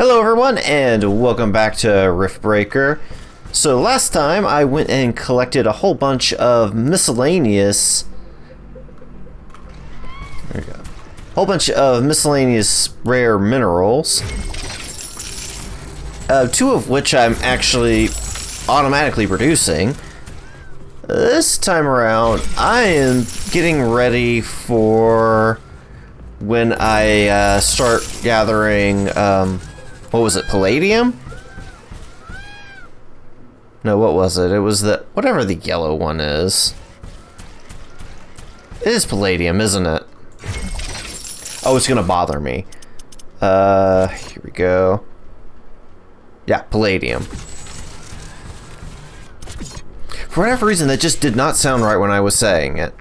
Hello everyone and welcome back to Riftbreaker. So last time I went and collected a whole bunch of miscellaneous rare minerals. Two of which I'm actually automatically producing. This time around I am getting ready for when I start gathering what was it, Palladium? No, what was it? It was the, whatever the yellow one is. It is Palladium, isn't it? Oh, it's gonna bother me. Here we go. Yeah, Palladium. For whatever reason, that just did not sound right when I was saying it.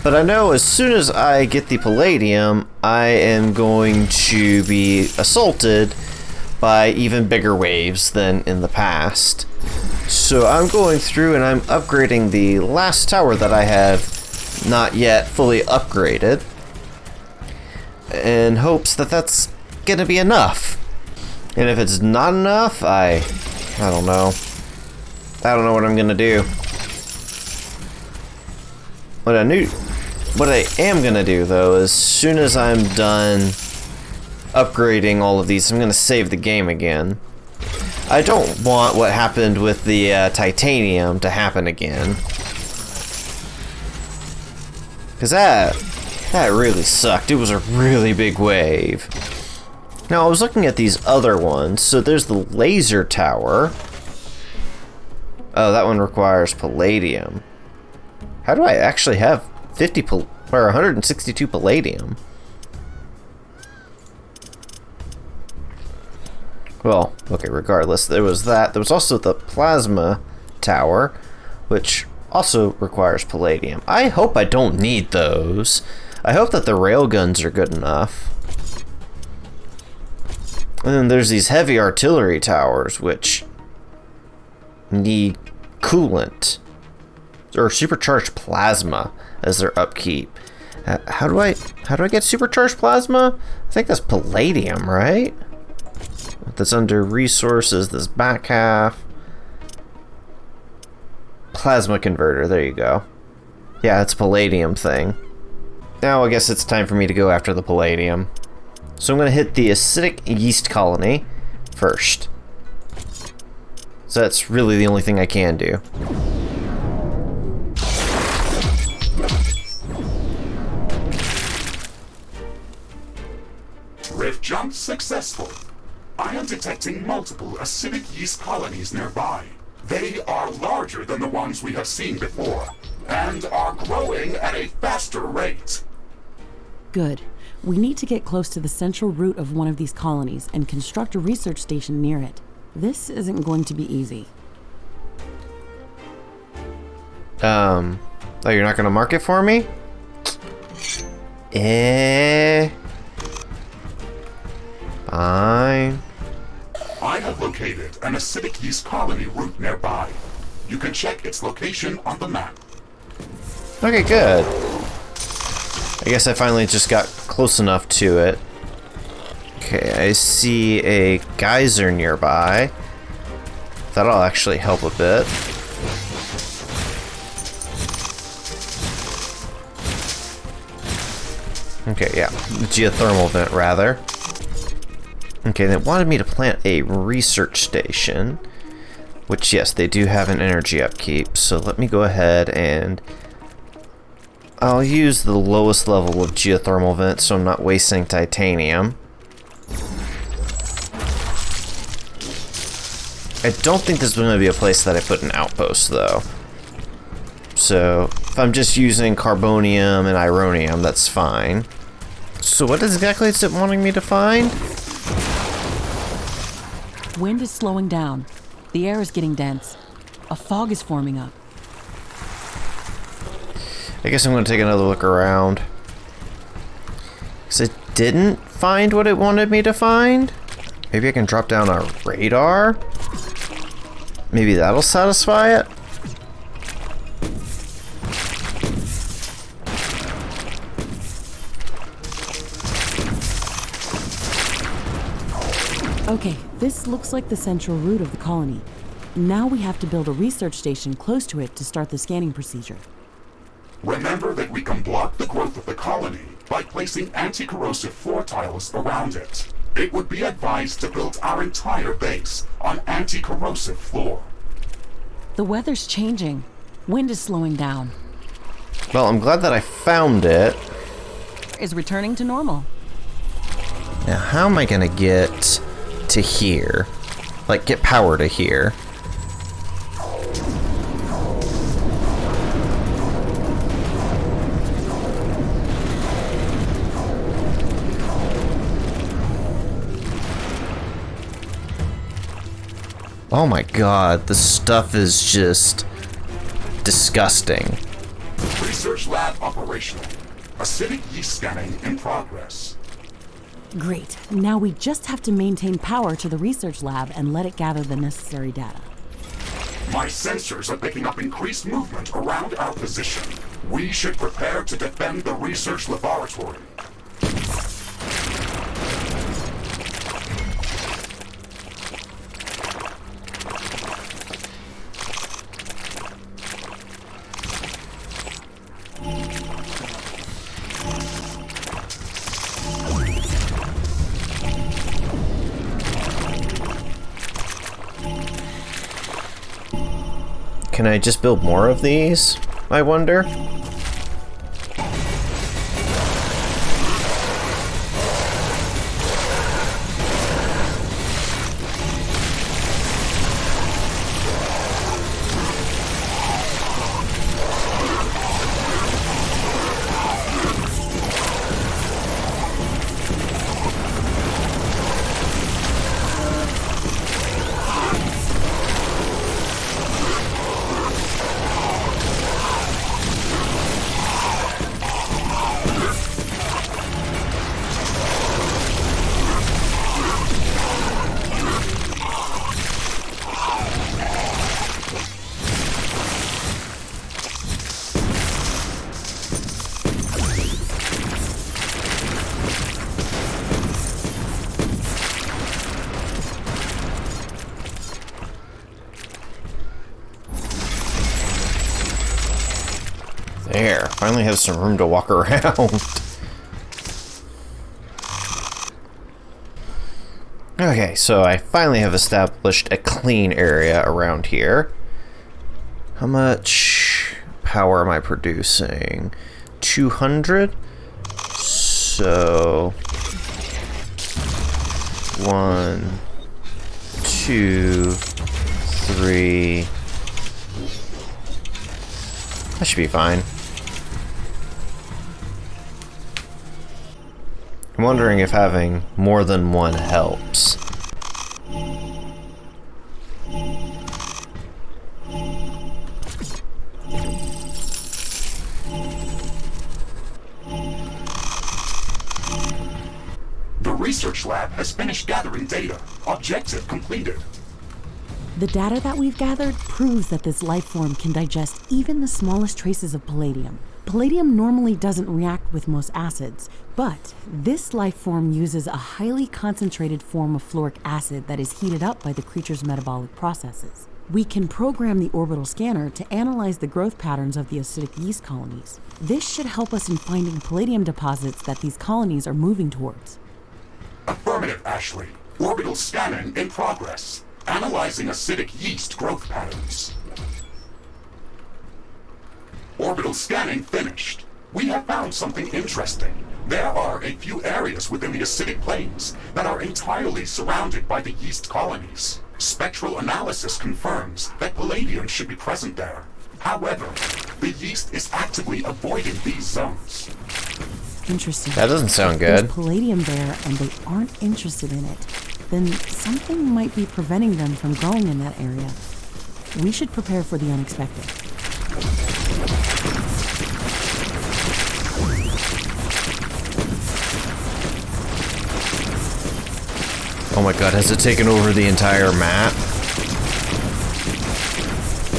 But I know as soon as I get the Palladium, I am going to be assaulted by even bigger waves than in the past. So I'm going through and I'm upgrading the last tower that I have not yet fully upgraded, in hopes that that's gonna be enough. And if it's not enough, I don't know. I don't know what I'm gonna do. What I am gonna do though, as soon as I'm done upgrading all of these, I'm gonna save the game again. I don't want what happened with the titanium to happen again, cause that really sucked. It was a really big wave. Now I was looking at these other ones. So there's the laser tower. Oh, that one requires palladium. How do I actually have 162 palladium? Well, okay, regardless, there was that. There was also the plasma tower, which also requires palladium. I hope I don't need those. I hope that the railguns are good enough. And then there's these heavy artillery towers, which need coolant or supercharged plasma as their upkeep. How do I get supercharged plasma? I think that's palladium, right? That's under resources, this back half. Plasma converter, there you go. Yeah, it's a palladium thing. Now I guess it's time for me to go after the palladium. So I'm gonna hit the acidic yeast colony first. So that's really the only thing I can do. Rift jump successful. I am detecting multiple acidic yeast colonies nearby. They are larger than the ones we have seen before, and are growing at a faster rate. Good. We need to get close to the central root of one of these colonies and construct a research station near it. This isn't going to be easy. Oh, you're not gonna mark it for me? Fine. I have located an acidic yeast colony route nearby. You can check its location on the map. Okay, good. I guess I finally just got close enough to it. Okay, I see a geyser nearby. That'll actually help a bit. Okay, yeah, geothermal vent rather. Okay, they wanted me to plant a research station, which yes, they do have an energy upkeep. So let me go ahead and I'll use the lowest level of geothermal vent so I'm not wasting titanium. I don't think this is going to be a place that I put an outpost though. So if I'm just using carbonium and ironium, that's fine. So what exactly is it wanting me to find? Wind is slowing down. The air is getting dense. A fog is forming up. I guess I'm going to take another look around. Because I didn't find what it wanted me to find. Maybe I can drop down a radar? Maybe that'll satisfy it? Okay, this looks like the central route of the colony. Now we have to build a research station close to it to start the scanning procedure. Remember that we can block the growth of the colony by placing anti-corrosive floor tiles around it. It would be advised to build our entire base on anti-corrosive floor. The weather's changing. Wind is slowing down. Well, I'm glad that I found it. Is returning to normal. Now, how am I gonna get to here? Like, get power to here? Oh my god, the stuff is just disgusting. Research lab operational. Acidic yeast scanning in progress. Great. Now we just have to maintain power to the research lab and let it gather the necessary data. My sensors are picking up increased movement around our position. We should prepare to defend the research laboratory. Can I just build more of these, I wonder? There, finally have some room to walk around. Okay, so I finally have established a clean area around here. How much power am I producing? 200? So 1, 2, 3. That should be fine. I'm wondering if having more than one helps. The research lab has finished gathering data. Objective completed. The data that we've gathered proves that this life form can digest even the smallest traces of palladium. Palladium normally doesn't react with most acids, but this life form uses a highly concentrated form of fluoric acid that is heated up by the creature's metabolic processes. We can program the orbital scanner to analyze the growth patterns of the acidic yeast colonies. This should help us in finding palladium deposits that these colonies are moving towards. Affirmative, Ashley. Orbital scanning in progress. Analyzing acidic yeast growth patterns. Orbital scanning finished. We have found something interesting. There are a few areas within the acidic plains that are entirely surrounded by the yeast colonies. Spectral analysis confirms that palladium should be present there. However, the yeast is actively avoiding these zones. Interesting. That doesn't sound There's good. palladium there and they aren't interested in it. Then something might be preventing them from growing in that area. We should prepare for the unexpected. Oh my god, has it taken over the entire map?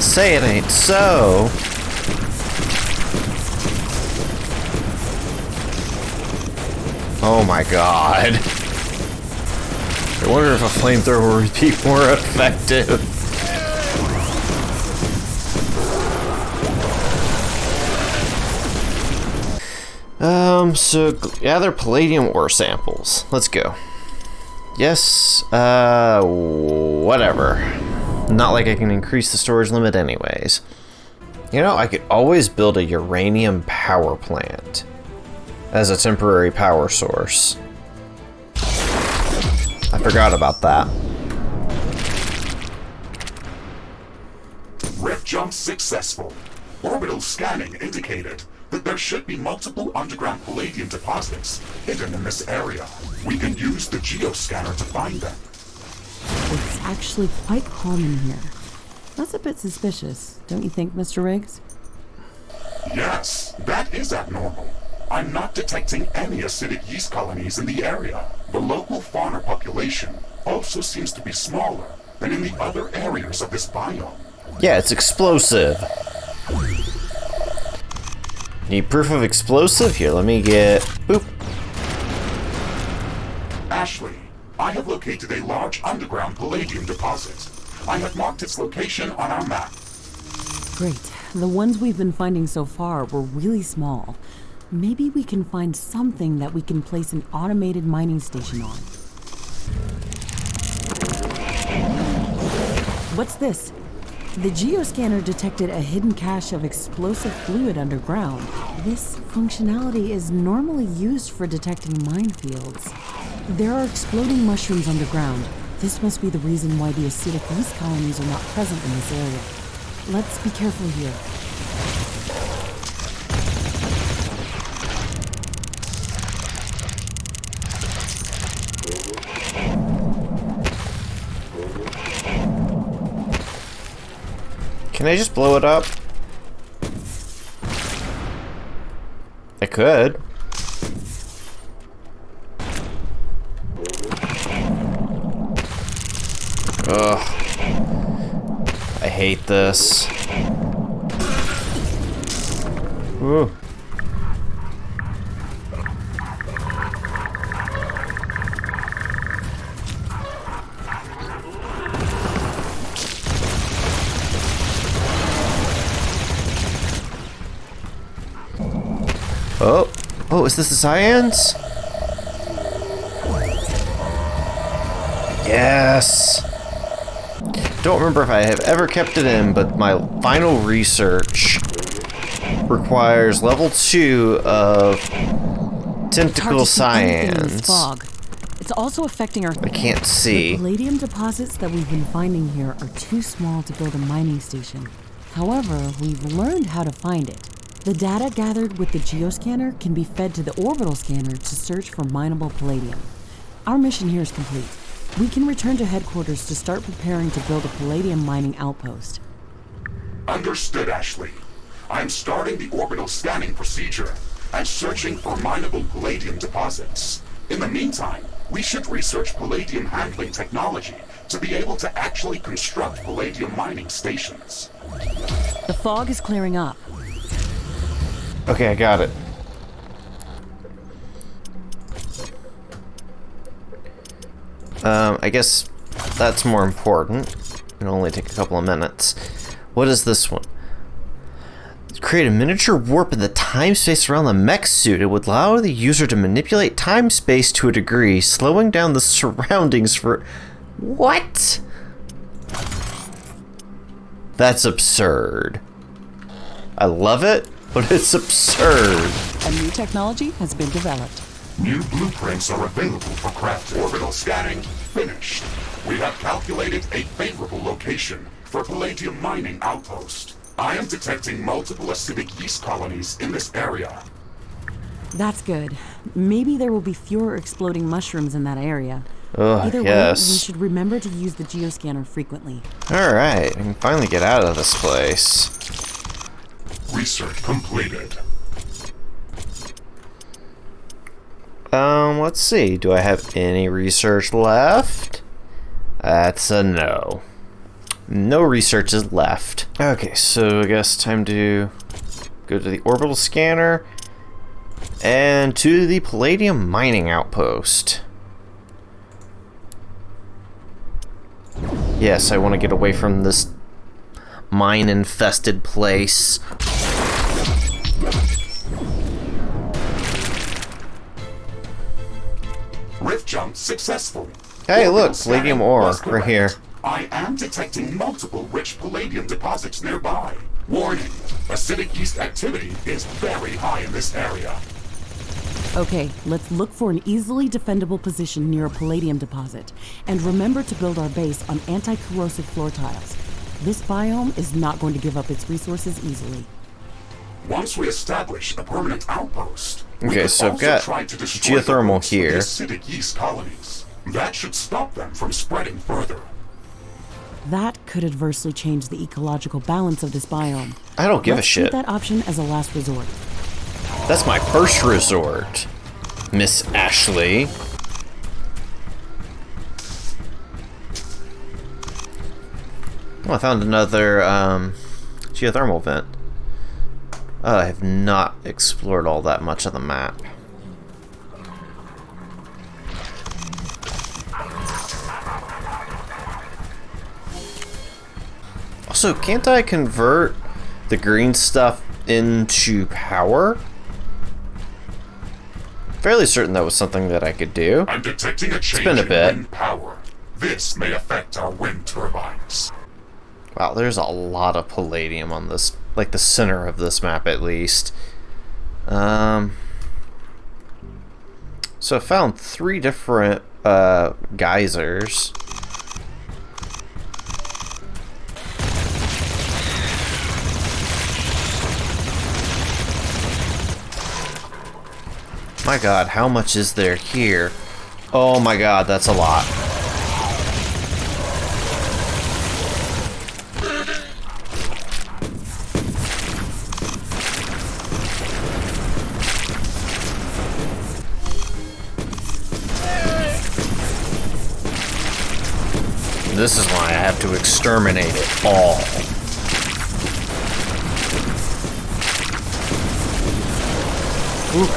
Say it ain't so. Oh my god. wonder if a flamethrower would be more effective. So gather palladium ore samples. Let's go. Yes, whatever. Not like I can increase the storage limit anyways. You know, I could always build a uranium power plant as a temporary power source. I forgot about that. Rift jump successful. Orbital scanning indicated that there should be multiple underground palladium deposits hidden in this area. We can use the geoscanner to find them. It's actually quite calm in here. That's a bit suspicious, don't you think, Mr. Riggs? Yes, that is abnormal. I'm not detecting any acidic yeast colonies in the area. The local fauna population also seems to be smaller than in the other areas of this biome. Yeah, it's explosive. Need proof of explosive? Here, let me get... Boop. Ashley, I have located a large underground palladium deposit. I have marked its location on our map. Great. The ones we've been finding so far were really small. Maybe we can find something that we can place an automated mining station on. What's this? The geoscanner detected a hidden cache of explosive fluid underground. This functionality is normally used for detecting minefields. There are exploding mushrooms underground. This must be the reason why the acidic yeast colonies are not present in this area. Let's be careful here. Can I just blow it up? I could. Ugh. I hate this. Ooh. Oh. Oh, is this the science? Yes. Don't remember if I have ever kept it in, but my final research requires level 2 of tentacle science. Fog. It's also affecting our... I can't see. The palladium deposits that we've been finding here are too small to build a mining station. However, we've learned how to find it. The data gathered with the geoscanner can be fed to the orbital scanner to search for mineable palladium. Our mission here is complete. We can return to headquarters to start preparing to build a palladium mining outpost. Understood, Ashley. I'm starting the orbital scanning procedure and searching for mineable palladium deposits. In the meantime, we should research palladium handling technology to be able to actually construct palladium mining stations. The fog is clearing up. Okay, I got it. I guess that's more important. It'll only take a couple of minutes. What is this one? Create a miniature warp in the time-space around the mech-suit. It would allow the user to manipulate time-space to a degree, slowing down the surroundings for... What? That's absurd. I love it, but it's absurd. A new technology has been developed. New blueprints are available for craft. Orbital scanning finished. We have calculated a favorable location for palladium mining outpost. I am detecting multiple acidic yeast colonies in this area. That's good. Maybe there will be fewer exploding mushrooms in that area. Either way, we should remember to use the geoscanner frequently. Alright, I can finally get out of this place. Research completed. Let's see. Do I have any research left? That's a no. No research is left. Okay, so I guess time to go to the orbital scanner and to the palladium mining outpost. Yes, I want to get away from this mine-infested place. Rift jump successful. Hey, Orbital look, scanning palladium ore was right here. correct. I am detecting multiple rich palladium deposits nearby. Warning, acidic yeast activity is very high in this area. Okay, let's look for an easily defendable position near a palladium deposit. And remember to build our base on anti-corrosive floor tiles. This biome is not going to give up its resources easily. Once we establish a permanent outpost, we Okay, could so I've also got try to destroy the geothermal roots of the here. acidic yeast colonies. That should stop them from spreading further. That could adversely change the ecological balance of this biome. I don't give a Let's shit. treat that option as a last resort. That's my first resort, Miss Ashley. Oh, I found another geothermal vent. I have not explored all that much of the map. Also, can't I convert the green stuff into power? Fairly certain that was something that I could do. I'm detecting a change been a in bit. wind power. This may affect our wind turbines. Wow, there's a lot of palladium on this, like the center of this map at least. So I found 3 different geysers. My god, how much is there here? Oh my god, that's a lot. This is why I have to exterminate it all. Ooh.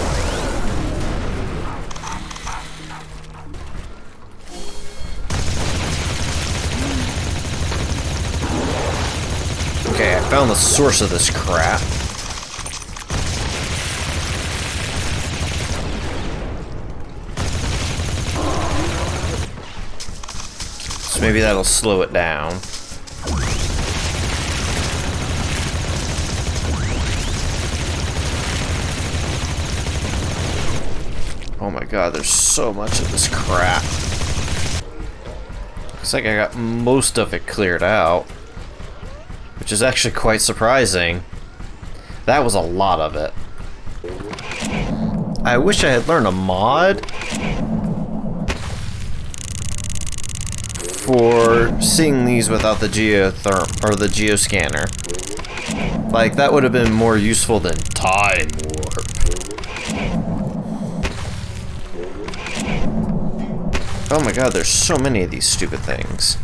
Okay, I found the source of this crap. So maybe that'll slow it down. Oh my god, there's so much of this crap. Looks like I got most of it cleared out, which is actually quite surprising. That was a lot of it. I wish I had learned a mod for seeing these without the geoscanner. Like, that would have been more useful than time warp. Oh my god, there's so many of these stupid things.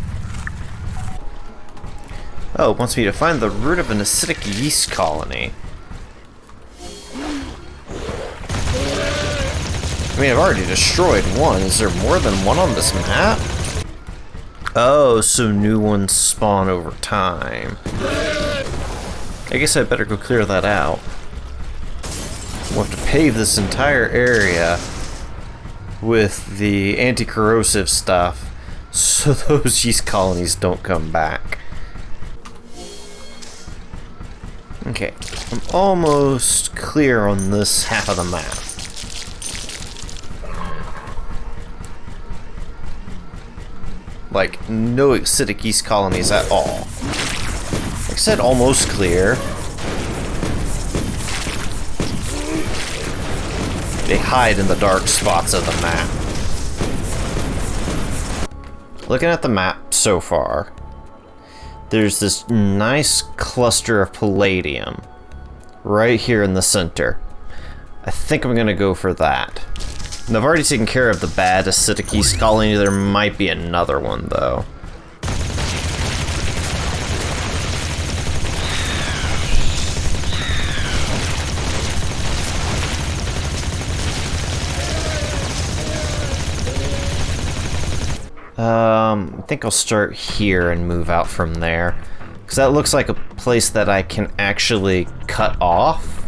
Oh, it wants me to find the root of an acidic yeast colony. I mean, I've already destroyed one. Is there more than one on this map? Oh, so new ones spawn over time. I guess I better go clear that out. We'll have to pave this entire area with the anti-corrosive stuff so those yeast colonies don't come back. Okay, I'm almost clear on this half of the map. Like, no acidic yeast colonies at all. Like I said, almost clear. They hide in the dark spots of the map. Looking at the map so far, there's this nice cluster of palladium right here in the center. I think I'm gonna go for that. And I've already taken care of the bad acidic yeast colony. There might be another one though. I think I'll start here and move out from there. Because that looks like a place that I can actually cut off.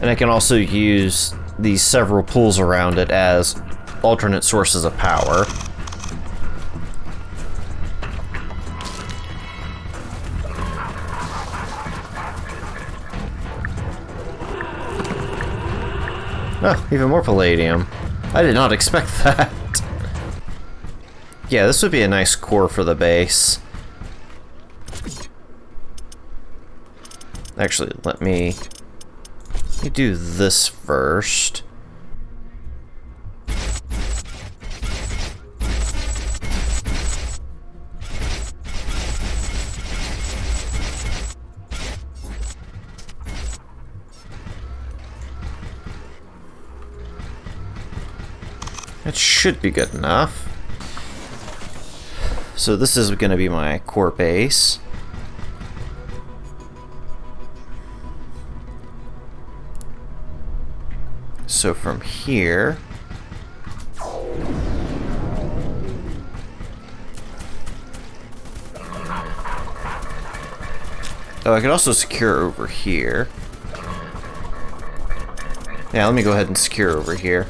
And I can also use these several pools around it as alternate sources of power. Oh, even more palladium. I did not expect that. Yeah, this would be a nice core for the base. Actually, let me do this first. It should be good enough. So this is going to be my core base. So from here, oh, I could also secure over here. Yeah, let me go ahead and secure over here.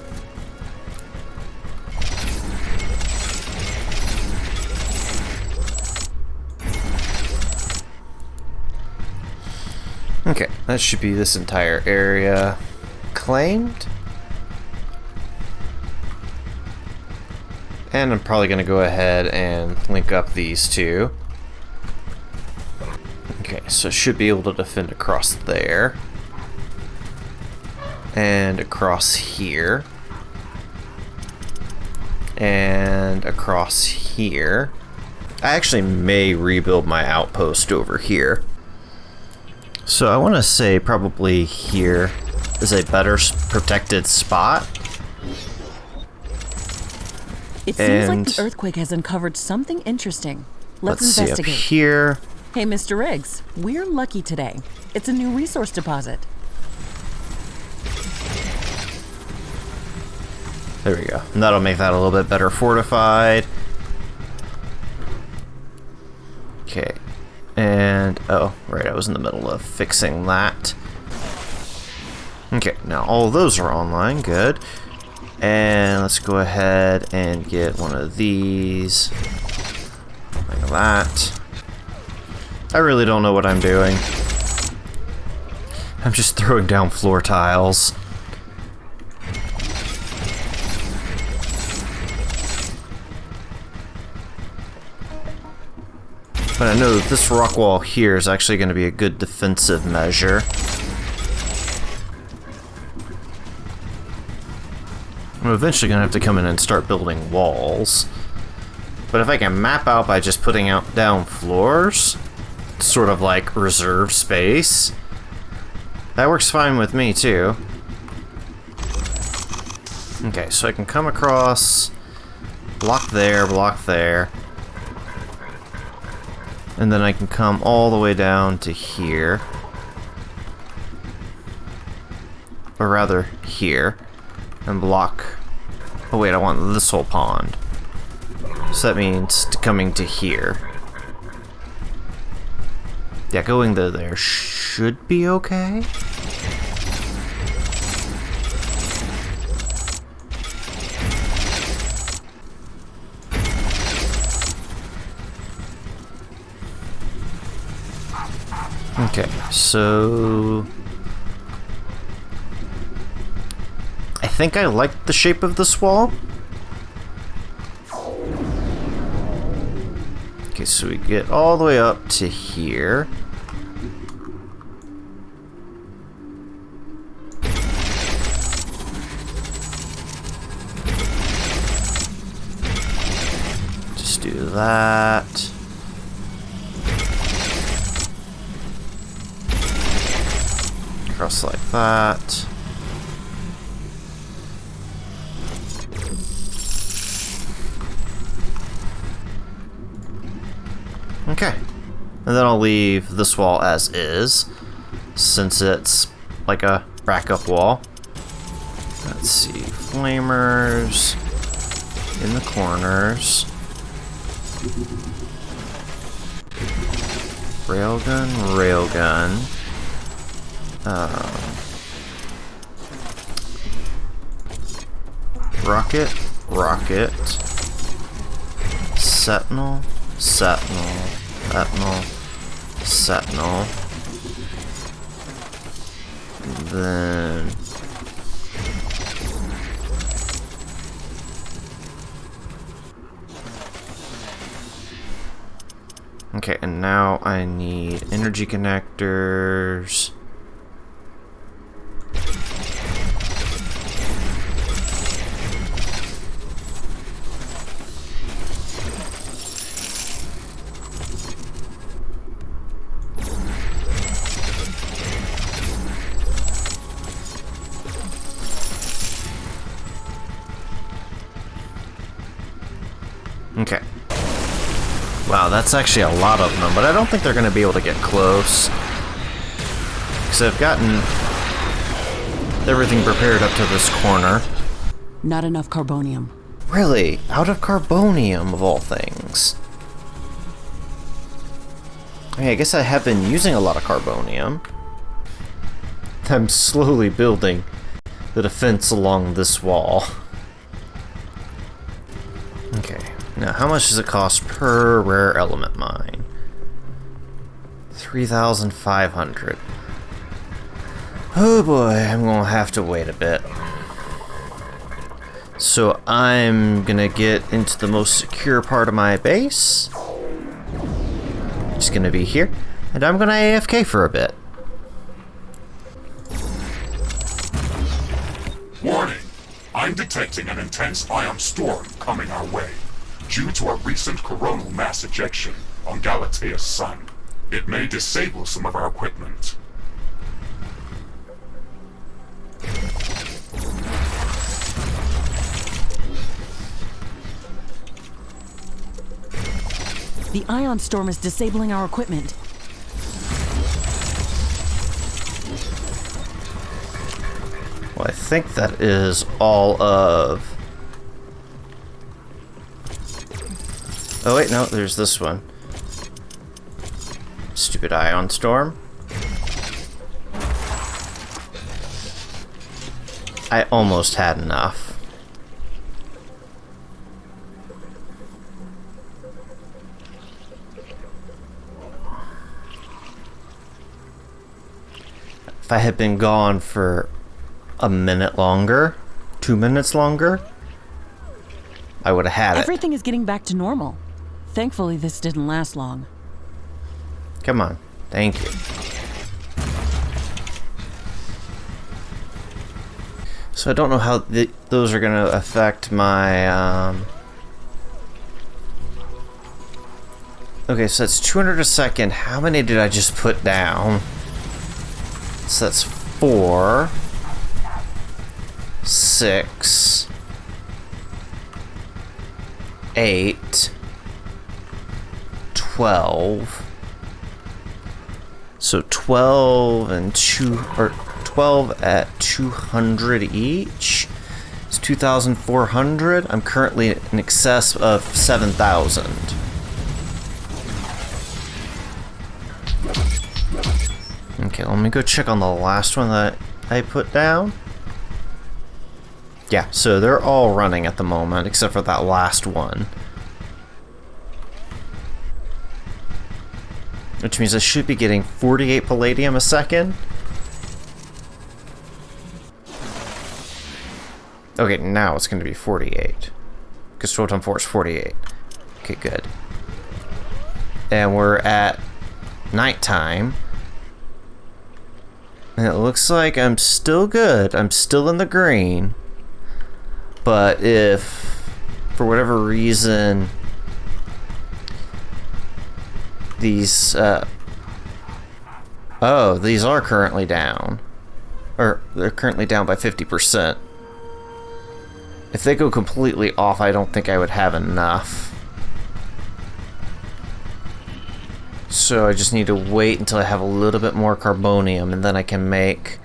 Okay, that should be this entire area claimed. And I'm probably going to go ahead and link up these two. Okay, so should be able to defend across there. And across here. And across here. I actually may rebuild my outpost over here. So I want to say probably here is a better protected spot. It seems like the earthquake has uncovered something interesting. Let's investigate. See up here. Hey, Mr. Riggs, we're lucky today. It's a new resource deposit. There we go. And that'll make that a little bit better fortified. Okay. And, oh, right, I was in the middle of fixing that. Okay, now all of those are online, good. And let's go ahead and get one of these. Like that. I really don't know what I'm doing. I'm just throwing down floor tiles. But I know that this rock wall here is actually going to be a good defensive measure. I'm eventually going to have to come in and start building walls. But if I can map out by just putting down floors, sort of like reserve space, that works fine with me too. Okay, so I can come across, block there, and then I can come all the way down to here. Or rather, here. And block... Oh wait, I want this whole pond. So that means coming to here. Yeah, going to there should be okay. Okay, so... I think I like the shape of this wall. Okay, so we get all the way up to here. Just do that. Across like that. Okay. And then I'll leave this wall as is, since it's like a backup wall. Let's see, flamers. in the corners. Railgun, railgun. Rocket, rocket. Sentinel, sentinel, sentinel, sentinel. Then okay, and now I need energy connectors. Okay. Wow, that's actually a lot of them, but I don't think they're going to be able to get close. Because I've gotten everything prepared up to this corner. Not enough carbonium. Really? Out of carbonium, of all things. Hey, I guess I have been using a lot of carbonium. I'm slowly building the defense along this wall. Okay. Now, how much does it cost per rare element mine? 3,500. Oh boy, I'm gonna have to wait a bit. So I'm gonna get into the most secure part of my base. It's gonna be here, and I'm gonna AFK for a bit. Warning! I'm detecting an intense ion storm coming our way. Due to a recent coronal mass ejection on Galatea's sun, it may disable some of our equipment. The ion storm is disabling our equipment. Well, I think that is all of... Oh wait, no, there's this one. Stupid ion storm. I almost had enough. If I had been gone for a minute longer, 2 minutes longer, I would have had it. Everything is getting back to normal. Thankfully, this didn't last long. Come on. Thank you. So I don't know how those are going to affect my... Okay, so that's 200 a second. How many did I just put down? So that's 4, 6, 8, 12. So 12 and 12 at 200 each. It's 2,400. I'm currently in excess of 7,000. Okay, let me go check on the last one that I put down. Yeah, so they're all running at the moment, except for that last one. Which means I should be getting 48 palladium a second. Okay, now it's going to be 48. Because 12 times 4 is 48. Okay, good. And we're at nighttime. And it looks like I'm still good. I'm still in the green. But if, for whatever reason, these, oh, these are currently down. Or, they're currently down by 50%. If they go completely off, I don't think I would have enough. So I just need to wait until I have a little bit more carbonium, and then I can make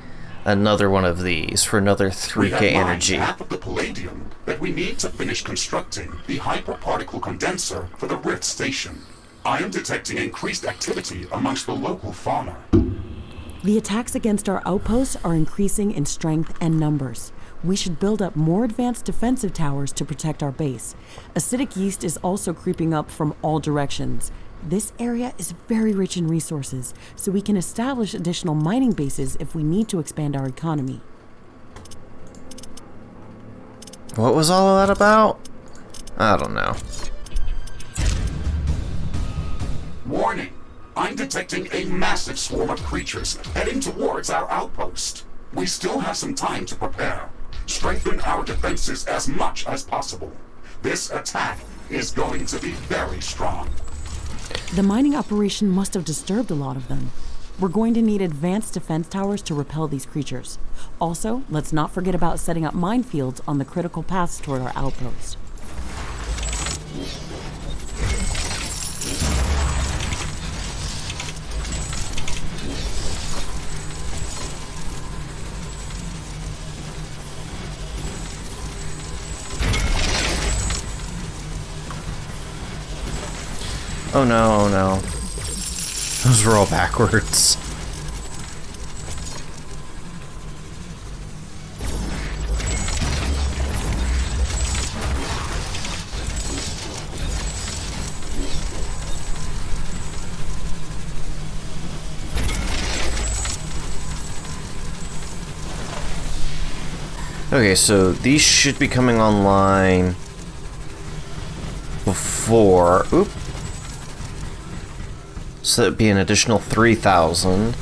another one of these for another 3k energy. We have half of the palladium that we need to finish constructing the hyperparticle condenser for the Rift station. I am detecting increased activity amongst the local fauna. The attacks against our outposts are increasing in strength and numbers. We should build up more advanced defensive towers to protect our base. Acidic yeast is also creeping up from all directions. This area is very rich in resources, so we can establish additional mining bases if we need to expand our economy. What was all of that about? I don't know. Warning! I'm detecting a massive swarm of creatures heading towards our outpost. We still have some time to prepare. Strengthen our defenses as much as possible. This attack is going to be very strong. The mining operation must have disturbed a lot of them. We're going to need advanced defense towers to repel these creatures. Also, let's not forget about setting up minefields on the critical paths toward our outpost. Oh no, oh no. Those were all backwards. Okay, so these should be coming online before... Oop. So that'd be an additional 3,000.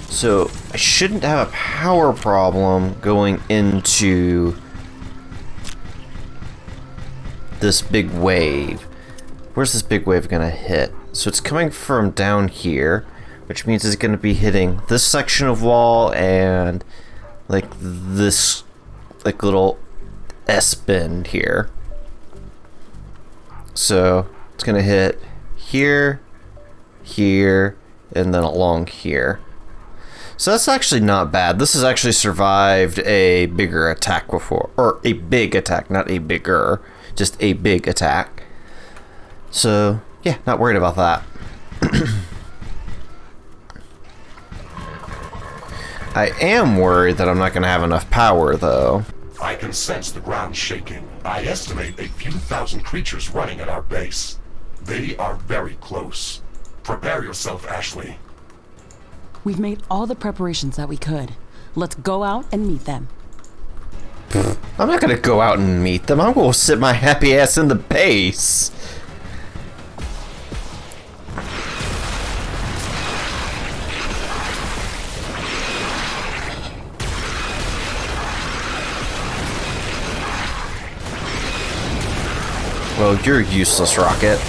So I shouldn't have a power problem going into this big wave. Where's this big wave gonna hit? So it's coming from down here, which means it's gonna be hitting this section of wall and like this like little S bend here. So it's gonna hit here, here, and then along here. So that's actually not bad. This has actually survived a bigger attack before. Or a big attack, not a bigger. Just a big attack. So, yeah, not worried about that. I am worried that I'm not going to have enough power, though. I can sense the ground shaking. I estimate a few thousand creatures running at our base. They are very close. Prepare yourself, Ashley. We've made all the preparations that we could. Let's go out and meet them. I'm not gonna go out and meet them. I'm gonna sit my happy ass in the base. Well, you're useless, Rocket.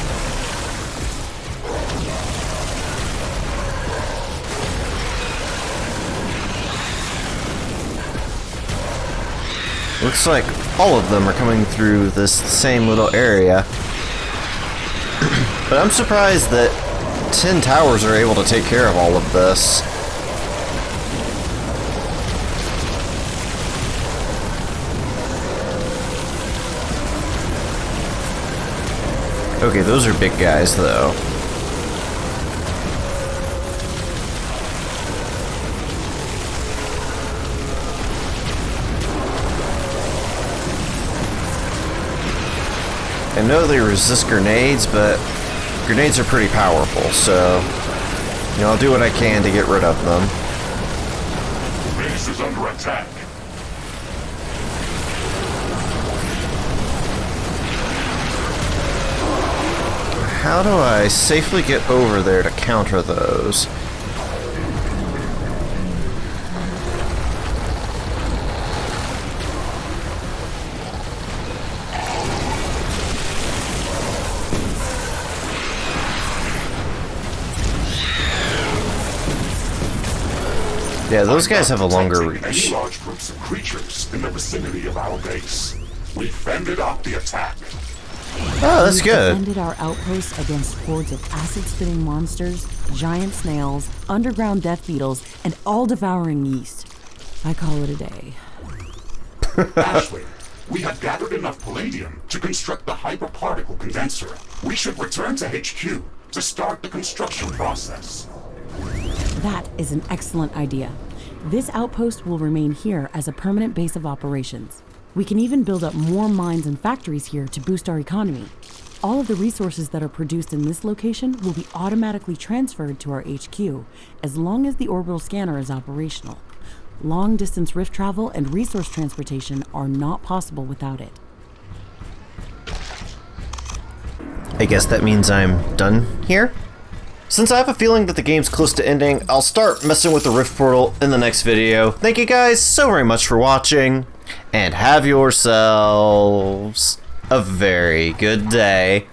Looks like all of them are coming through this same little area. But I'm surprised that 10 towers are able to take care of all of this. Okay, those are big guys, though. I know they resist grenades, but grenades are pretty powerful, so you know, I'll do what I can to get rid of them. The base is under attack. How do I safely get over there to counter those? Yeah, those guys have a longer reach. Any large groups of creatures in the vicinity of our base. We fended off the attack. Oh, that's We've good. defended our outposts against hordes of acid-spitting monsters, giant snails, underground death beetles, and all-devouring yeast. I call it a day. Ashley, we have gathered enough palladium to construct the hyperparticle condenser. We should return to HQ to start the construction process. That is an excellent idea. This outpost will remain here as a permanent base of operations. We can even build up more mines and factories here to boost our economy. All of the resources that are produced in this location will be automatically transferred to our HQ as long as the orbital scanner is operational. Long-distance rift travel and resource transportation are not possible without it. I guess that means I'm done here? Since I have a feeling that the game's close to ending, I'll start messing with the Rift Portal in the next video. Thank you guys so very much for watching, and have yourselves a very good day.